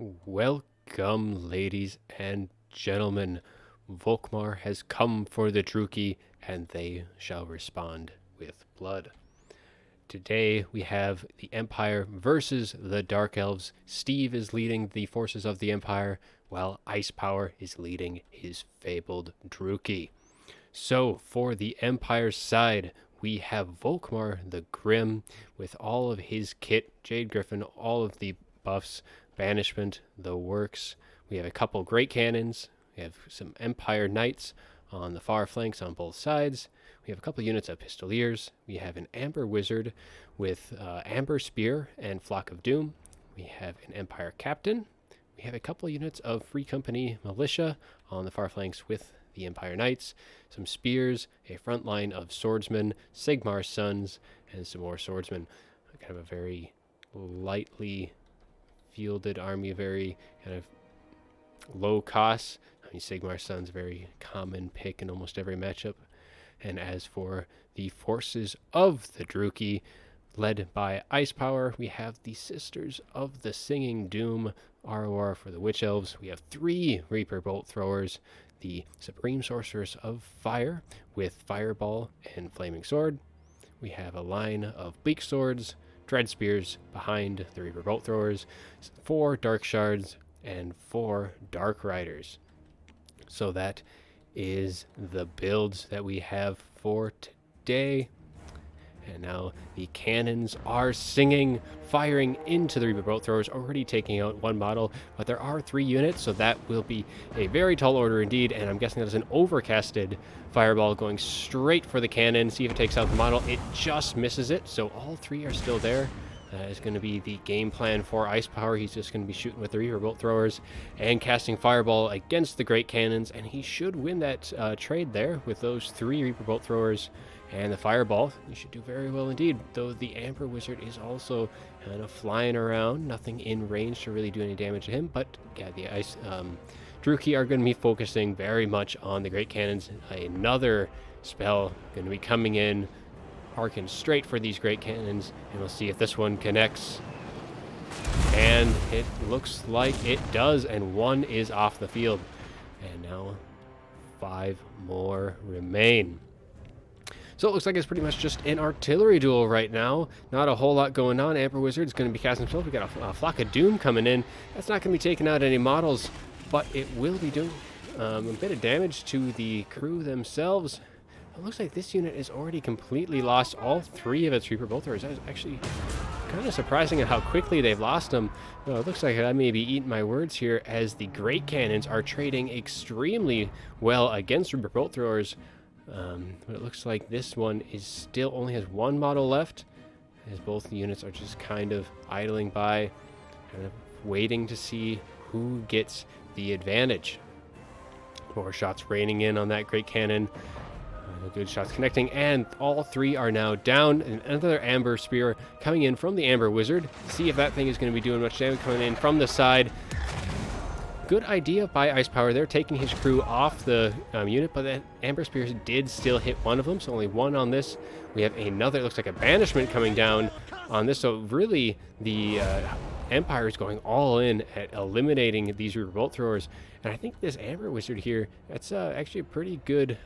Welcome, ladies and gentlemen. Volkmar has come for the Druki, and they shall respond with blood. Today we have the Empire versus the Dark Elves. Steve is leading the forces of the Empire, while Icepower is leading his fabled Druki. So, for the Empire's side, we have Volkmar the Grim with all of his kit, Jade Griffin, all of the buffs, banishment, the works. We have a couple great cannons. We have some Empire Knights on the far flanks on both sides. We have a couple units of Pistoliers. We have an Amber Wizard with Amber Spear and Flock of Doom. We have an Empire Captain. We have a couple units of Free Company Militia on the far flanks with the Empire Knights, some spears, a front line of swordsmen, Sigmar's sons, and some more swordsmen. Kind of a very lightly fielded army, very kind of low cost. I mean, Sigmar's sons, very common pick in almost every matchup. And as for the forces of the Druki, led by Icepower, we have the Sisters of the Singing Doom, ROR for the Witch Elves. We have 3 Reaper Bolt Throwers, the Supreme Sorceress of Fire with Fireball and Flaming Sword. We have a line of Bleak Swords, Dread Spears behind the Reaper Bolt Throwers, 4 Dark Shards, and 4 Dark Riders. So that is the builds that we have for today. And now the cannons are singing, firing into the Reaper Bolt Throwers, already taking out 1 model, but there are 3 units, so that will be a very tall order indeed, and I'm guessing that is an overcasted fireball going straight for the cannon. See if it takes out the model. It just misses it, so all 3 are still there. That is going to be the game plan for Icepower. He's just going to be shooting with the Reaper Bolt Throwers and casting Fireball against the Great Cannons, and he should win that trade there with those 3 Reaper Bolt Throwers and the Fireball. You should do very well indeed, though the Amber Wizard is also kind of flying around. Nothing in range to really do any damage to him, but yeah, the Druki are going to be focusing very much on the Great Cannons. Another spell going to be coming in, arcing straight for these Great Cannons, and we'll see if this one connects. And it looks like it does, and 1 is off the field. And now 5 more remain. So it looks like it's pretty much just an artillery duel right now. Not a whole lot going on. Amber Wizard's going to be casting spells. We got a Flock of Doom coming in. That's not going to be taking out any models, but it will be doing a bit of damage to the crew themselves. It looks like this unit is already completely lost all 3 of its Reaper Bolt Throwers. That's actually kind of surprising at how quickly they've lost them. It looks like I may be eating my words here, as the Great Cannons are trading extremely well against Reaper Bolt Throwers. But it looks like this one is still only has 1 model left, as both units are just kind of idling by, kind of waiting to see who gets the advantage. More shots raining in on that Great Cannon. Good shots connecting, and all 3 are now down. And another Amber Spear coming in from the Amber Wizard. See if that thing is going to be doing much damage, coming in from the side. Good idea by Icepower. They're taking his crew off the unit, but the Amber Spears did still hit 1 of them, so only 1 on this. We have another, it looks like a banishment coming down on this, so really the Empire is going all in at eliminating these Reaper Bolt Throwers. And I think this Amber Wizard here, that's actually a pretty good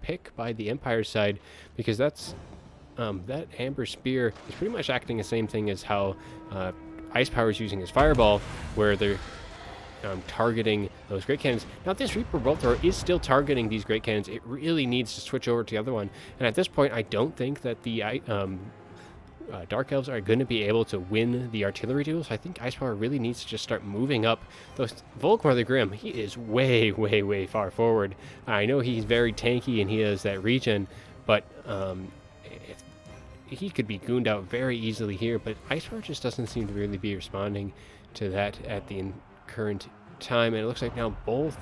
pick by the Empire side, because that's that Amber Spear is pretty much acting the same thing as how Icepower is using his Fireball, where they're targeting those Great Cannons. Now, this Reaper Bolt Thrower is still targeting these Great Cannons. It really needs to switch over to the other one. And at this point, I don't think that the Dark Elves are going to be able to win the artillery duel. So I think Icepower really needs to just start moving up. Those Volkmar the Grim, he is way, way, way far forward. I know he's very tanky and he has that regen, but he could be gooned out very easily here. But Icepower just doesn't seem to really be responding to that at the current time, and it looks like now both.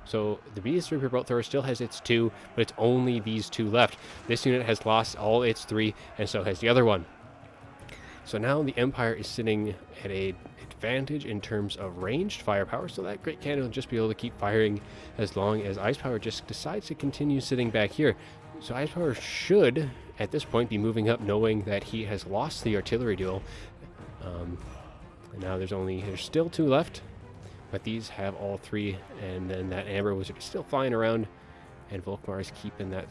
So the Beast Reaper Bolt Thrower still has its 2, but it's only these 2 left. This unit has lost all its 3, and so has the other one. So now the Empire is sitting at an advantage in terms of ranged firepower, so that Great Cannon will just be able to keep firing as long as Icepower just decides to continue sitting back here. So Icepower should, at this point, be moving up, knowing that he has lost the artillery duel. And now there's still 2 left. But these have all three, and then that Amber Wizard is still flying around, and Volkmar is keeping that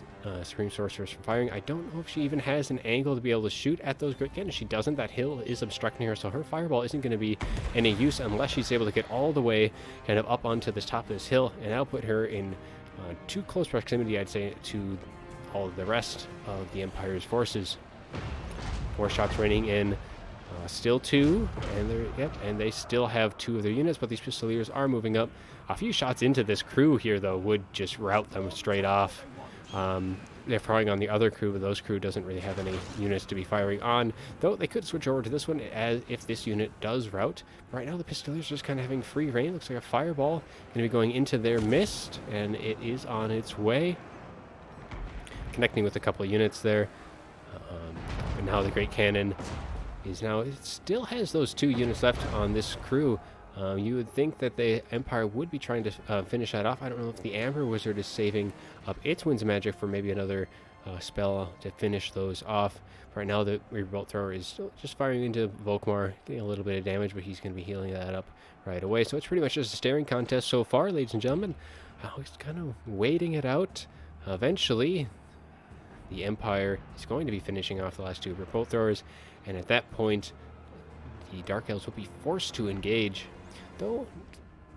Supreme Sorceress from firing. I don't know if she even has an angle to be able to shoot at those great cannons. She doesn't. That hill is obstructing her, so her fireball isn't going to be any use unless she's able to get all the way kind of up onto the top of this hill, and that'll put her in too close proximity, I'd say, to all of the rest of the Empire's forces. 4 shots raining in. Still 2, and they still have 2 of their units, but these Pistoliers are moving up. A few shots into this crew here, though, would just rout them straight off. They're firing on the other crew, but those crew doesn't really have any units to be firing on, though they could switch over to this one as if this unit does rout. Right now, the Pistoliers are just kind of having free reign. Looks like a fireball going to be going into their mist, and it is on its way, connecting with a couple of units there. And now the Great Cannon is now, it still has those 2 units left on this crew. You would think that the Empire would be trying to finish that off. I don't know if the Amber Wizard is saving up its Winds of Magic for maybe another spell to finish those off. Right now, the Reaper Bolt Thrower is still just firing into Volkmar, getting a little bit of damage, but he's going to be healing that up right away. So it's pretty much just a staring contest so far, ladies and gentlemen. He's kind of waiting it out. Eventually, the Empire is going to be finishing off the last 2 Reaper Bolt Throwers, and at that point, the Dark Elves will be forced to engage. Though,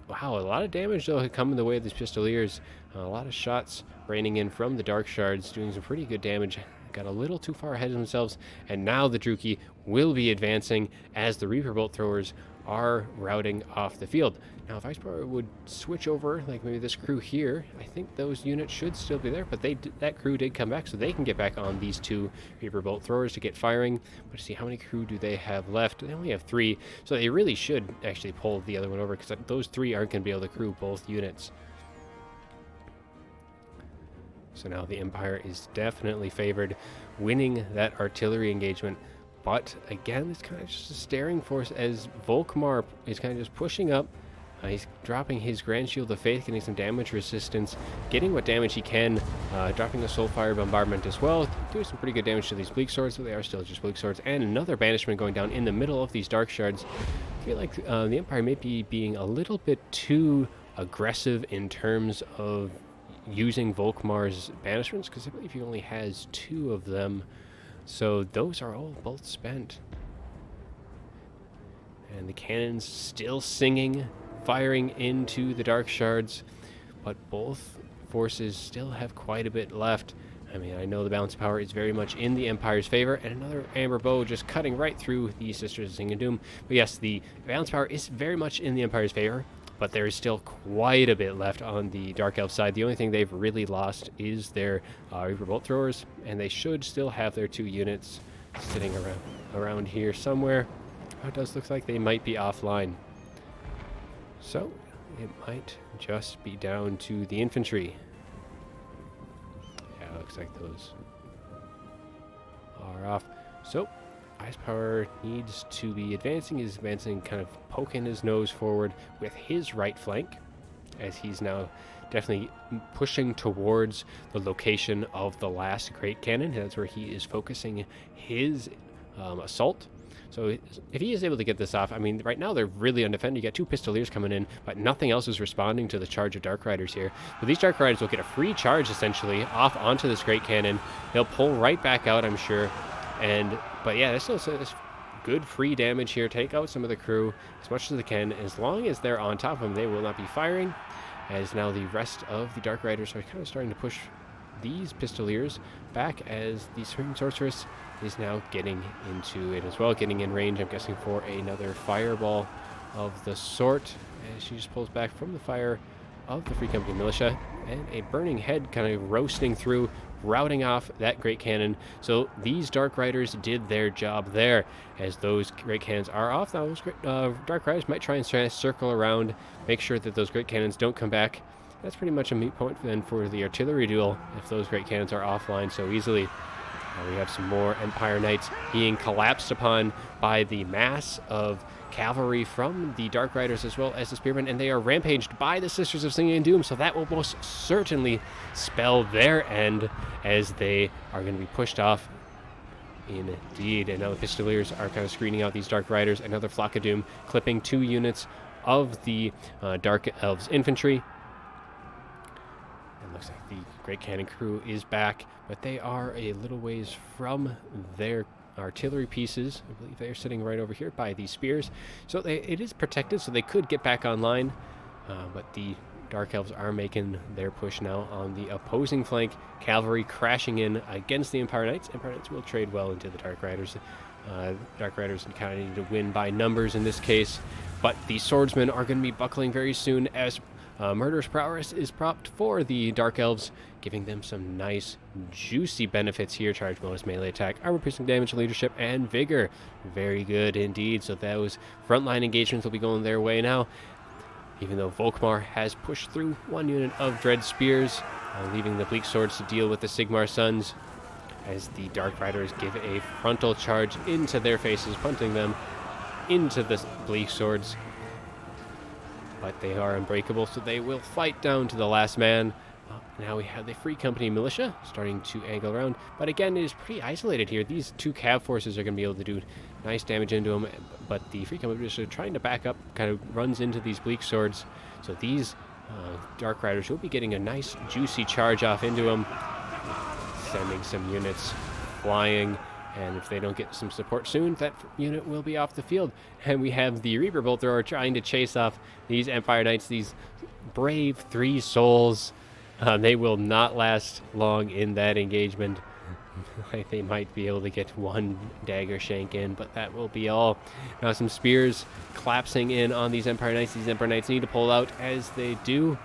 wow, a lot of damage, though, had come in the way of these Pistoliers. A lot of shots raining in from the Dark Shards, doing some pretty good damage. Got a little too far ahead of themselves, and now the Druchii will be advancing as the Reaper Bolt Throwers are routing off the field. Now, if Icepower would switch over, like maybe this crew here, I think those units should still be there, but that crew did come back, so they can get back on these 2 Reaper Bolt Throwers to get firing. But see, how many crew do they have left? They only have 3, so they really should actually pull the other one over, because those 3 aren't going to be able to crew both units. So now the Empire is definitely favored, winning that artillery engagement. But again, it's kind of just a staring force as Volkmar is kind of just pushing up. He's dropping his Grand Shield of Faith, getting some damage resistance, getting what damage he can, dropping the Soulfire Bombardment as well, doing some pretty good damage to these Bleak Swords, but they are still just Bleak Swords, and another Banishment going down in the middle of these Dark Shards. I feel like the Empire may be being a little bit too aggressive in terms of using Volkmar's Banishments, because I believe he only has 2 of them, so those are all both spent. And the cannons still singing, firing into the Dark Shards, but both forces still have quite a bit left. I mean, I know the balance of power is very much in the Empire's favor, and another Amber Bow just cutting right through the Sisters of Sing and Doom. But yes, the balance of power is very much in the Empire's favor, but there is still quite a bit left on the Dark Elf side. The only thing they've really lost is their Reaper Bolt Throwers, and they should still have their 2 units sitting around here somewhere. It does look like they might be offline. So, it might just be down to the infantry. Yeah, it looks like those are off. So, Icepower needs to be advancing. He's advancing, kind of poking his nose forward with his right flank, as he's now definitely pushing towards the location of the last Great Cannon. That's where he is focusing his assault. So if he is able to get this off, I mean, right now they're really undefended. You got 2 Pistoliers coming in, but nothing else is responding to the charge of Dark Riders here. But these Dark Riders will get a free charge, essentially, off onto this Great Cannon. They'll pull right back out, I'm sure. But yeah, this is good free damage here. Take out some of the crew as much as they can. As long as they're on top of them, they will not be firing. As now the rest of the Dark Riders are kind of starting to push these Pistoliers back, as the Supreme Sorceress is now getting into it as well, getting in range, I'm guessing, for another fireball of the sort, as she just pulls back from the fire of the Free Company Militia, and a burning head kind of roasting through, routing off that Great Cannon. So these Dark Riders did their job there, as those Great Cannons are off. Now those Dark Riders might try and circle around, make sure that those Great Cannons don't come back. That's pretty much a moot point then for the artillery duel, if those Great Cannons are offline so easily. We have some more Empire Knights being collapsed upon by the mass of cavalry from the Dark Riders as well as the Spearmen, and they are rampaged by the Sisters of Singing and Doom, so that will most certainly spell their end, as they are going to be pushed off indeed. And now the Pistoliers are kind of screening out these Dark Riders. Another Flock of Doom clipping 2 units of the Dark Elves infantry. It looks like the Great Cannon crew is back, but they are a little ways from their artillery pieces. I believe they are sitting right over here by these spears. So it is protected, so they could get back online. But the Dark Elves are making their push now on the opposing flank. Cavalry crashing in against the Empire Knights. Empire Knights will trade well into the Dark Riders. Dark Riders kind of need to win by numbers in this case. But the swordsmen are going to be buckling very soon as Murderous Prowess is propped for the Dark Elves, giving them some nice, juicy benefits here. Charge bonus, melee attack, armor piercing damage, leadership, and vigor. Very good indeed. So those frontline engagements will be going their way now. Even though Volkmar has pushed through one unit of Dread Spears, leaving the Bleak Swords to deal with the Sigmar Sons, as the Dark Riders give a frontal charge into their faces, punting them into the Bleak Swords. But they are unbreakable, so they will fight down to the last man. Now we have the Free Company Militia starting to angle around, but again, it is pretty isolated here. These two cav forces are going to be able to do nice damage into them, but the Free Company Militia trying to back up kind of runs into these Bleak Swords. So these Dark Riders will be getting a nice, juicy charge off into them, sending some units flying. And if they don't get some support soon, that unit will be off the field. And we have the Reaper Bolt Thrower trying to chase off these Empire Knights, these brave 3 souls. They will not last long in that engagement. They might be able to get one dagger shank in, but that will be all. Now some spears collapsing in on these Empire Knights. These Empire Knights need to pull out as they do.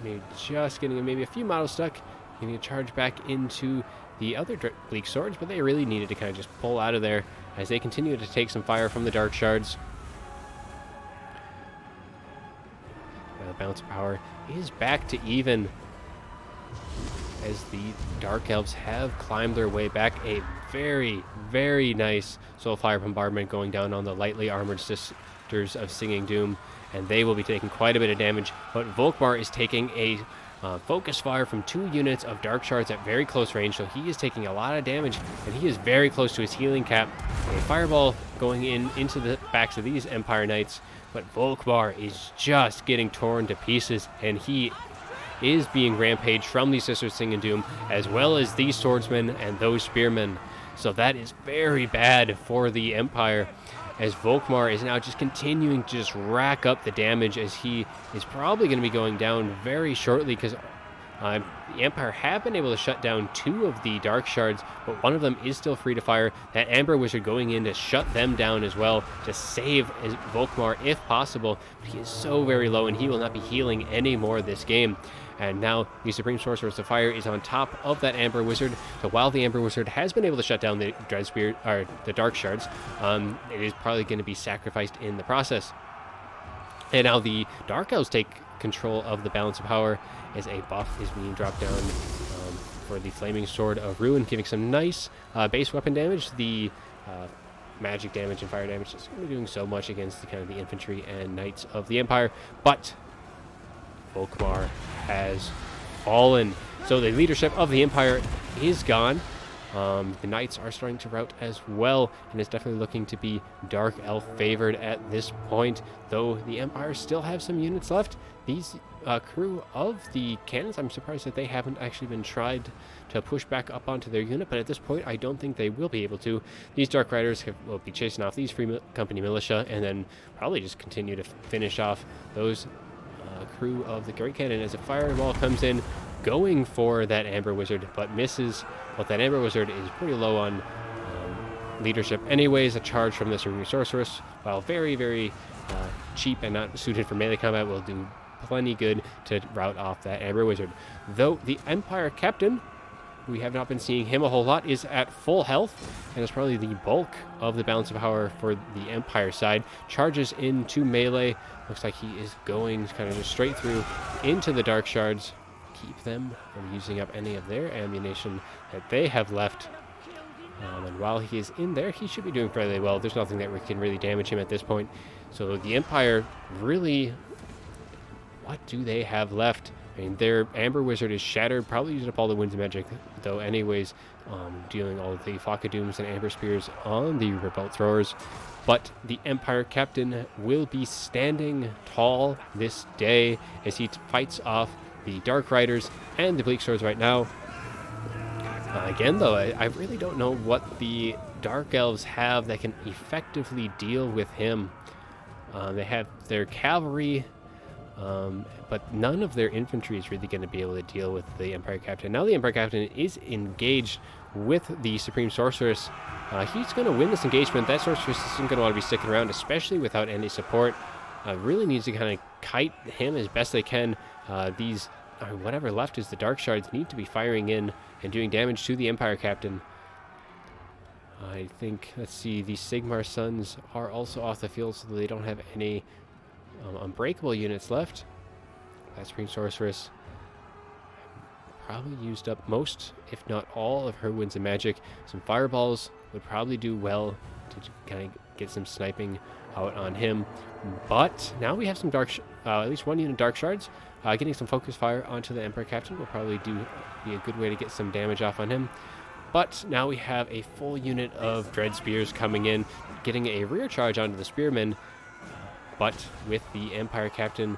They're just getting maybe a few models stuck. They need to charge back into the other Bleak Swords, but they really needed to kind of just pull out of there as they continue to take some fire from the Dark Shards. Now the balance of power is back to even as the Dark Elves have climbed their way back. A very, very nice Soulfire Bombardment going down on the lightly armored Sisters of Singing Doom, and they will be taking quite a bit of damage, but Volkmar is taking a focus fire from 2 units of Dark Shards at very close range, so he is taking a lot of damage, and he is very close to his healing cap. A fireball going into the backs of these Empire Knights, but Volkmar is just getting torn to pieces, and he is being rampaged from these Sisters of Singing Doom, as well as these swordsmen and those spearmen. So that is very bad for the Empire, as Volkmar is now just continuing to just rack up the damage, as he is probably going to be going down very shortly, because the Empire have been able to shut down 2 of the Dark Shards, but one of them is still free to fire. That Amber Wizard going in to shut them down as well, to save Volkmar if possible, but he is so very low, and he will not be healing anymore this game. And now the Supreme Sorceress of Fire is on top of that Amber Wizard. So while the Amber Wizard has been able to shut down the Dread Spear, or the Dark Shards, it is probably going to be sacrificed in the process. And now the Dark Elves take control of the balance of power as a buff is being dropped down for the Flaming Sword of Ruin, giving some nice base weapon damage. The magic damage and fire damage is going to be doing so much against the kind of the infantry and knights of the Empire, but Volkmar has fallen. So the leadership of the Empire is gone. The Knights are starting to rout as well, and it's definitely looking to be Dark Elf favored at this point, though the Empire still have some units left. These crew of the cannons, I'm surprised that they haven't actually been tried to push back up onto their unit, but at this point I don't think they will be able to. These Dark Riders will be chasing off these Free Company Militia, and then probably just continue to finish off those crew of the Great Cannon as a fireball comes in, going for that Amber Wizard, but misses. But that Amber Wizard is pretty low on leadership anyways. A charge from the Supreme Sorceress, while very, very cheap and not suited for melee combat, will do plenty good to rout off that Amber Wizard. Though the Empire Captain, we have not been seeing him a whole lot, is at full health, and is probably the bulk of the balance of power for the Empire side. Charges into melee. Looks like he is going kind of just straight through into the Dark Shards. Keep them from using up any of their ammunition that they have left. And while he is in there, he should be doing fairly well. There's nothing that can really damage him at this point. So the Empire really what do they have left? I mean, their Amber Wizard is shattered, probably used up all the Winds of Magic, though anyways, dealing all the Flock of Dooms and Amber Spears on the Revolt Throwers. But the Empire Captain will be standing tall this day as he fights off the Dark Riders and the Bleak Swords right now. Again, though, I really don't know what the Dark Elves have that can effectively deal with him. They have their cavalry, but none of their infantry is really going to be able to deal with the Empire Captain. Now the Empire Captain is engaged with the Supreme Sorceress. He's going to win this engagement. That Sorceress isn't going to want to be sticking around, especially without any support. Really needs to kind of kite him as best they can. These, whatever left is the Dark Shards, need to be firing in and doing damage to the Empire Captain. I think, let's see, the Sigmar Sons are also off the field, so they don't have any unbreakable units left. That Supreme Sorceress probably used up most, if not all, of her Winds of Magic. Some Fireballs would probably do well to kind of get some sniping out on him. But now we have some at least one unit Dark Shards. Getting some Focus Fire onto the Emperor Captain will probably be a good way to get some damage off on him. But now we have a full unit of Dread Spears coming in, getting a rear charge onto the Spearmen. But with the Empire Captain,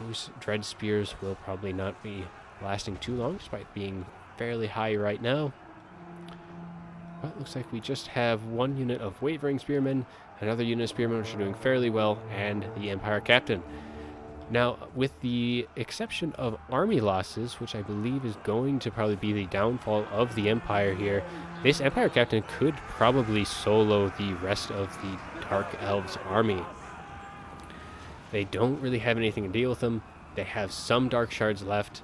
those Dread Spears will probably not be lasting too long, despite being fairly high right now. But it looks like we just have one unit of Wavering Spearmen, another unit of Spearmen which are doing fairly well, and the Empire Captain. Now, with the exception of army losses, which I believe is going to probably be the downfall of the Empire here, this Empire Captain could probably solo the rest of the Dark Elves army. They don't really have anything to deal with them. They have some Dark Shards left.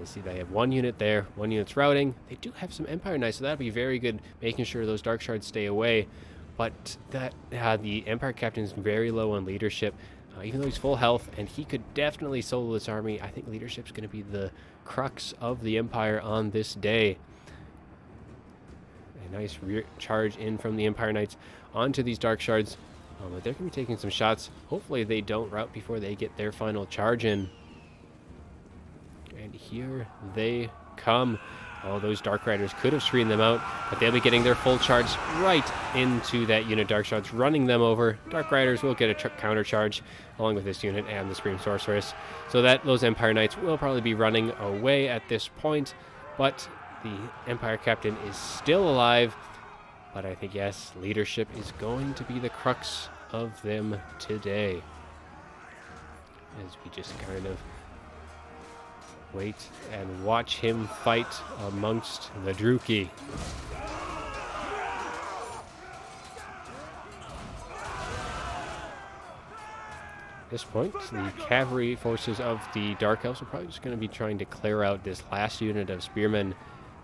You see they have one unit there, one unit's routing. They do have some Empire Knights, so that'll be very good, making sure those Dark Shards stay away. But that the Empire Captain is very low on leadership. Even though he's full health, and he could definitely solo this army, I think leadership's going to be the crux of the Empire on this day. A nice rear charge in from the Empire Knights onto these Dark Shards. But they're going to be taking some shots. Hopefully they don't rout before they get their final charge in. And here they come. Oh, those Dark Riders could have screened them out, but they'll be getting their full charge right into that unit Dark Shards, running them over. Dark Riders will get a counter charge along with this unit and the Supreme Sorceress, so that those Empire Knights will probably be running away at this point, but the Empire Captain is still alive. But I think, yes, leadership is going to be the crux of them today, as we just kind of wait and watch him fight amongst the Druki. At this point, the cavalry forces of the Dark Elves are probably just going to be trying to clear out this last unit of Spearmen.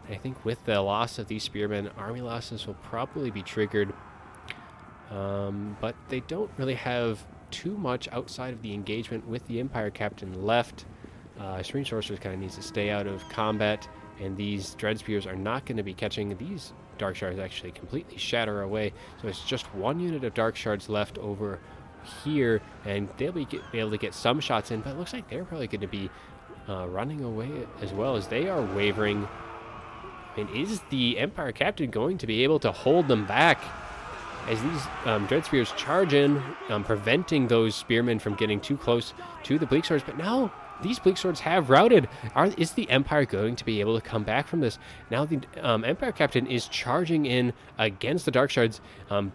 I think with the loss of these Spearmen, army losses will probably be triggered. But they don't really have too much outside of the engagement with the Empire Captain left. Supreme Sorceress kind of needs to stay out of combat, and these Dread Spears are not going to be catching these Dark Shards. Actually completely shatter away, so it's just one unit of Dark Shards left over here, and they'll be able to get some shots in, but it looks like they're probably going to be running away as well, as they are wavering. I mean, is the Empire Captain going to be able to hold them back as these Dread Spears charge in, preventing those Spearmen from getting too close to the Bleak Swords? But now these Bleak Swords have routed. Is the Empire going to be able to come back from this? Now the Empire Captain is charging in against the Dark Shards.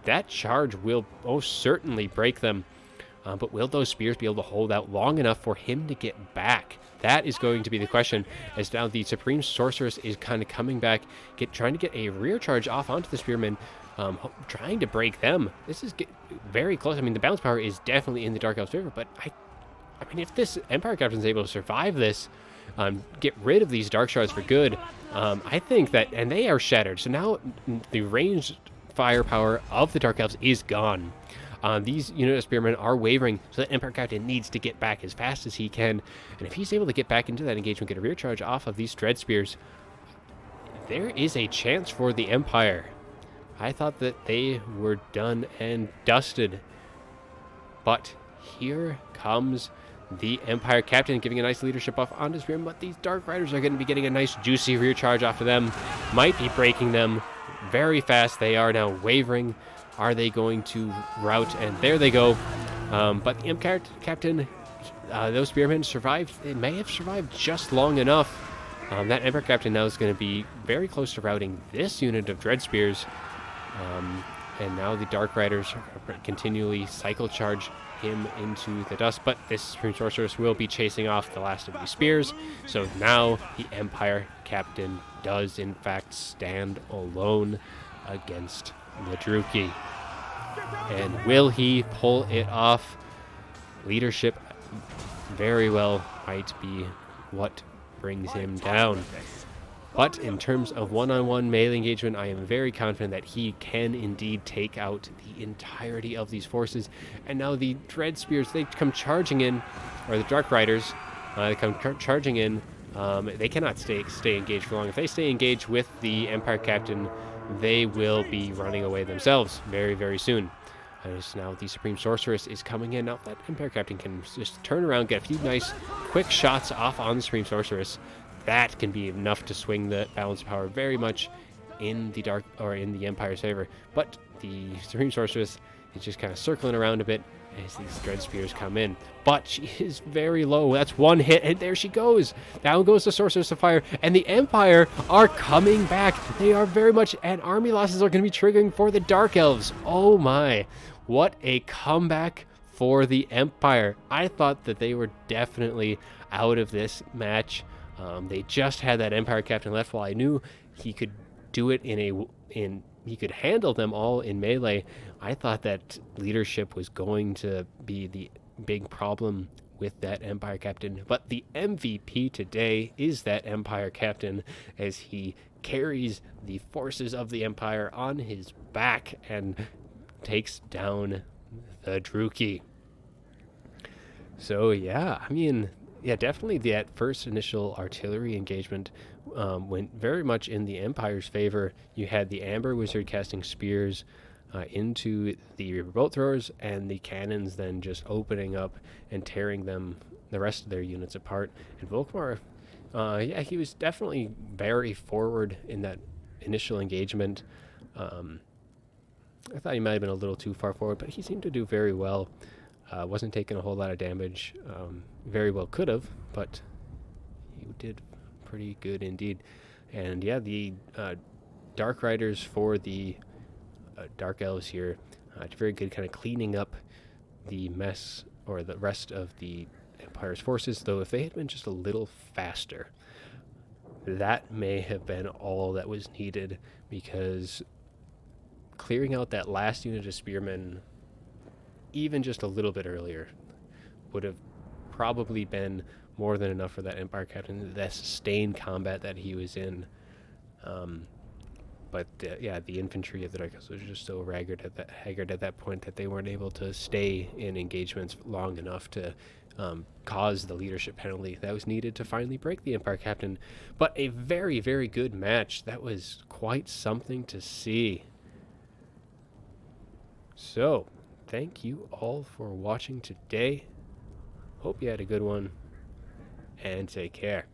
That charge will most certainly break them. But will those spears be able to hold out long enough for him to get back? That is going to be the question, as now the Supreme Sorceress is kind of coming back, trying to get a rear charge off onto the Spearmen, trying to break them. This is very close. I mean, the bounce power is definitely in the Dark Elf's favor, but I mean, if this Empire Captain is able to survive this, get rid of these Dark Shards for good, I think that, and they are shattered. So now the ranged firepower of the Dark Elves is gone. These unit of Spearmen are wavering, so the Empire Captain needs to get back as fast as he can. And if he's able to get back into that engagement, get a rear charge off of these Dread Spears, there is a chance for the Empire. I thought that they were done and dusted. But here comes the Empire Captain giving a nice leadership buff on his Spearman, but these Dark Riders are going to be getting a nice juicy rear charge off of them. Might be breaking them very fast. They are now wavering. Are they going to rout? And there they go. But the Empire Captain, those Spearmen survived. They may have survived just long enough. That Empire Captain now is going to be very close to routing this unit of Dread Spears. And now the Dark Riders continually cycle charge him into the dust, but this Supreme Sorceress will be chasing off the last of these spears. So now the Empire Captain does in fact stand alone against the Druchii. And will he pull it off? Leadership very well might be what brings him down. But in terms of one-on-one melee engagement, I am very confident that he can indeed take out the entirety of these forces. And now the Dread Spears, they come charging in, or the Dark Riders, they come charging in. They cannot stay engaged for long. If they stay engaged with the Empire Captain, they will be running away themselves very, very soon. As now the Supreme Sorceress is coming in. Now that Empire Captain can just turn around, get a few nice quick shots off on the Supreme Sorceress. That can be enough to swing the balance of power very much in the Empire's favor. But the Supreme Sorceress is just kind of circling around a bit as these Dread Spears come in. But she is very low. That's one hit, and there she goes. Down goes the Sorceress of Fire, and the Empire are coming back. They are very much, and army losses are going to be triggering for the Dark Elves. Oh my, what a comeback for the Empire. I thought that they were definitely out of this match. They just had that Empire Captain left. While I knew he could do it he could handle them all in melee, I thought that leadership was going to be the big problem with that Empire Captain. But the MVP today is that Empire Captain, as he carries the forces of the Empire on his back and takes down the Druchii. So yeah, I mean, yeah, definitely that first initial artillery engagement went very much in the Empire's favor. You had the Amber Wizard casting spears into the bolt throwers, and the cannons then just opening up and tearing the rest of their units apart. And Volkmar, yeah, he was definitely very forward in that initial engagement. I thought he might have been a little too far forward, but he seemed to do very well. Wasn't taking a whole lot of damage. Very well could have, but he did pretty good indeed. And yeah, the Dark Riders for the Dark Elves here did very good, kind of cleaning up the mess or the rest of the Empire's forces. Though if they had been just a little faster, that may have been all that was needed, because clearing out that last unit of spearmen even just a little bit earlier would have probably been more than enough for that Empire Captain, that sustained combat that he was in. But yeah, the infantry of the Dark Elves was just so haggard at that point that they weren't able to stay in engagements long enough to cause the leadership penalty that was needed to finally break the Empire Captain. But a very, very good match. That was quite something to see. So, thank you all for watching today. Hope you had a good one, and take care.